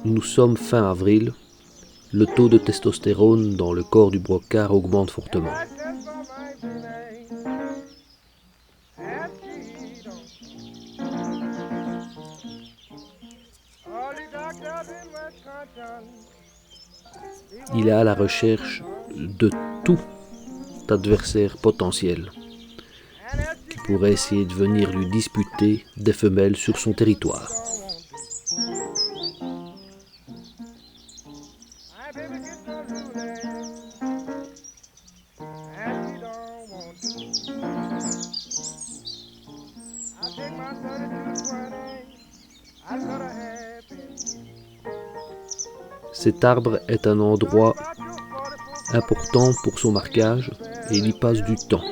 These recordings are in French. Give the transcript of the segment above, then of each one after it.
Nous sommes fin avril. Le taux de testostérone dans le corps du brocard augmente fortement. Il est à la recherche de tout adversaire potentiel qui pourrait essayer de venir lui disputer des femelles sur son territoire. Cet arbre est un endroit important pour son marquage et il y passe du temps.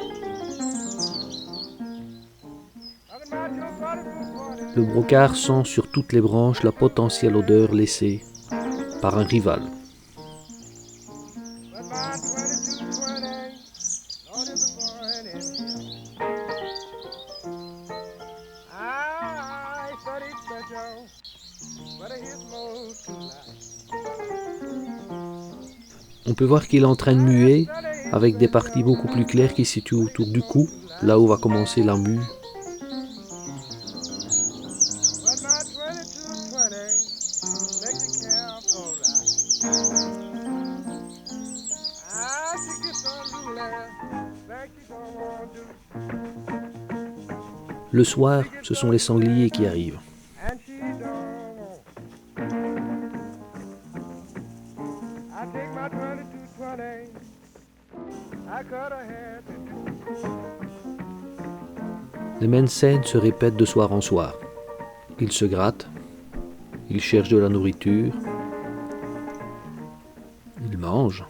Le brocard sent sur toutes les branches la potentielle odeur laissée par un rival. On peut voir qu'il est en train de muer avec des parties beaucoup plus claires qui se situent autour du cou, là où va commencer la mue. Le soir, ce sont les sangliers qui arrivent. Les mêmes scènes se répètent de soir en soir. Ils se grattent, ils cherchent de la nourriture, ils mangent.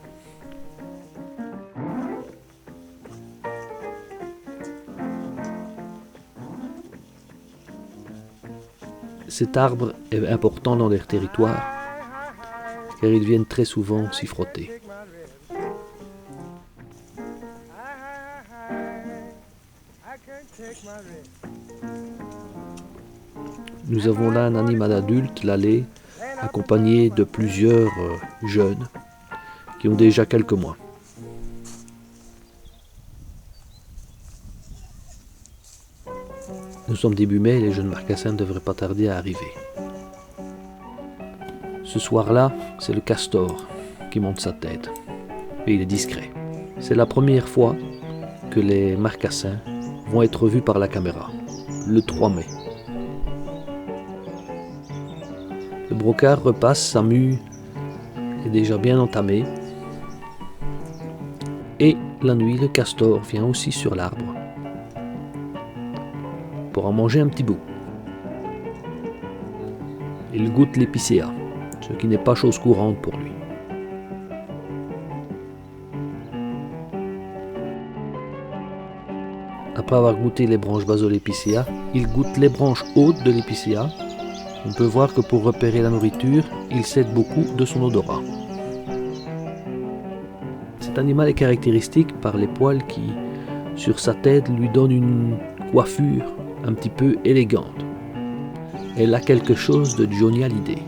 Cet arbre est important dans leur territoire, car ils viennent très souvent s'y frotter. Nous avons là un animal adulte, l'allée, accompagné de plusieurs jeunes qui ont déjà quelques mois. Nous sommes début mai et les jeunes marcassins ne devraient pas tarder à arriver. Ce soir-là, c'est le castor qui monte sa tête et il est discret. C'est la première fois que les marcassins vont être vus par la caméra, le 3 mai. Le brocard repasse, sa mue est déjà bien entamée. Et la nuit, le castor vient aussi sur l'arbre pour en manger un petit bout. Il goûte l'épicéa, ce qui n'est pas chose courante pour lui. Après avoir goûté les branches basses de l'épicéa, il goûte les branches hautes de l'épicéa. On peut voir que pour repérer la nourriture, il s'aide beaucoup de son odorat. Cet animal est caractéristique par les poils qui, sur sa tête, lui donnent une coiffure un petit peu élégante. Elle a quelque chose de Johnny Hallyday.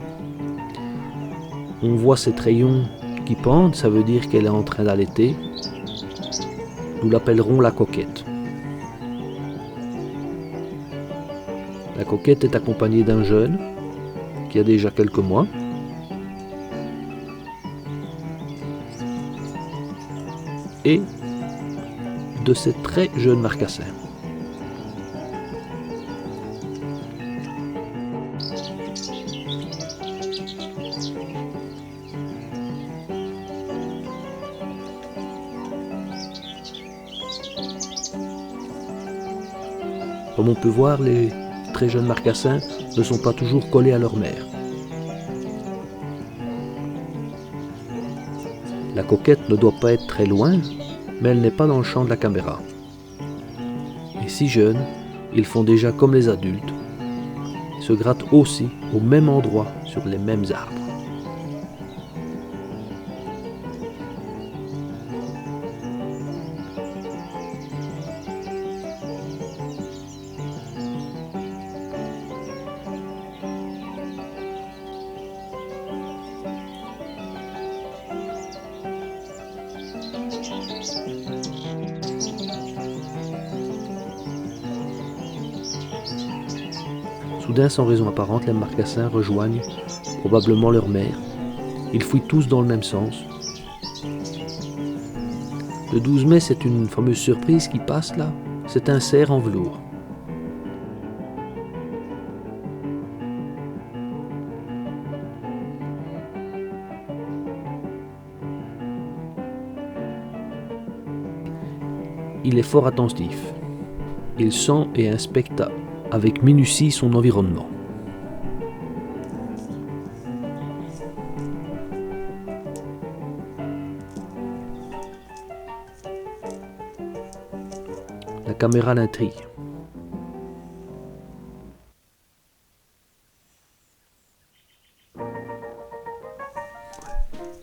On voit ses rayons qui pendent, ça veut dire qu'elle est en train d'allaiter. Nous l'appellerons la coquette. La coquette est accompagnée d'un jeune qui a déjà quelques mois. Et de ces très jeunes marcassins. Comme on peut voir, les très jeunes marcassins ne sont pas toujours collés à leur mère. La coquette ne doit pas être très loin, mais elle n'est pas dans le champ de la caméra. Et si jeunes, ils font déjà comme les adultes, ils se grattent aussi au même endroit sur les mêmes arbres. Soudain, sans raison apparente, les marcassins rejoignent probablement leur mère. Ils fouillent tous dans le même sens. Le 12 mai, c'est une fameuse surprise qui passe là. C'est un cerf en velours. Il est fort attentif. Il sent et inspecte avec minutie son environnement. La caméra l'intrigue.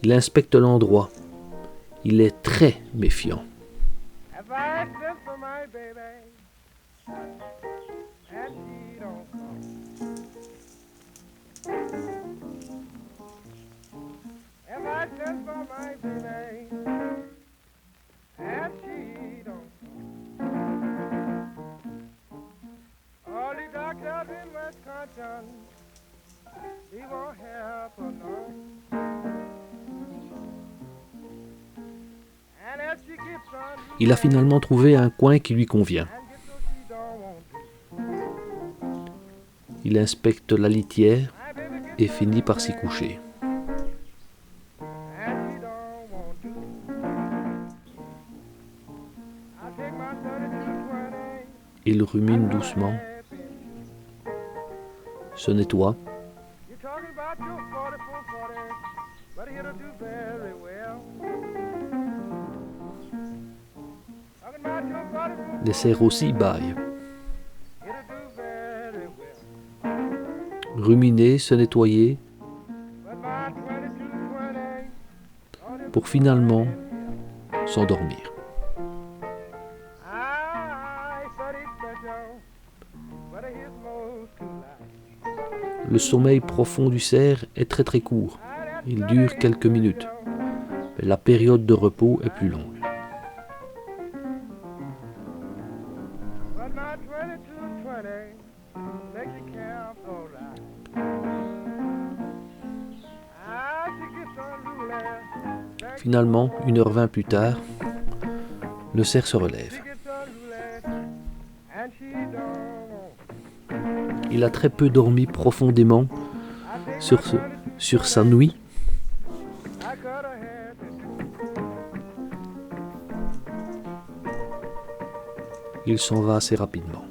Il inspecte l'endroit. Il est très méfiant. Il a finalement trouvé un coin qui lui convient. Il inspecte la litière et finit par s'y coucher. Il rumine doucement, se nettoie. Les cerfs aussi bâillent. Ruminer, se nettoyer, pour finalement s'endormir. Le sommeil profond du cerf est très très court. Il dure quelques minutes. Mais la période de repos est plus longue. Finalement, 1h20 plus tard, le cerf se relève. Il a très peu dormi profondément sur sa nuit. Il s'en va assez rapidement.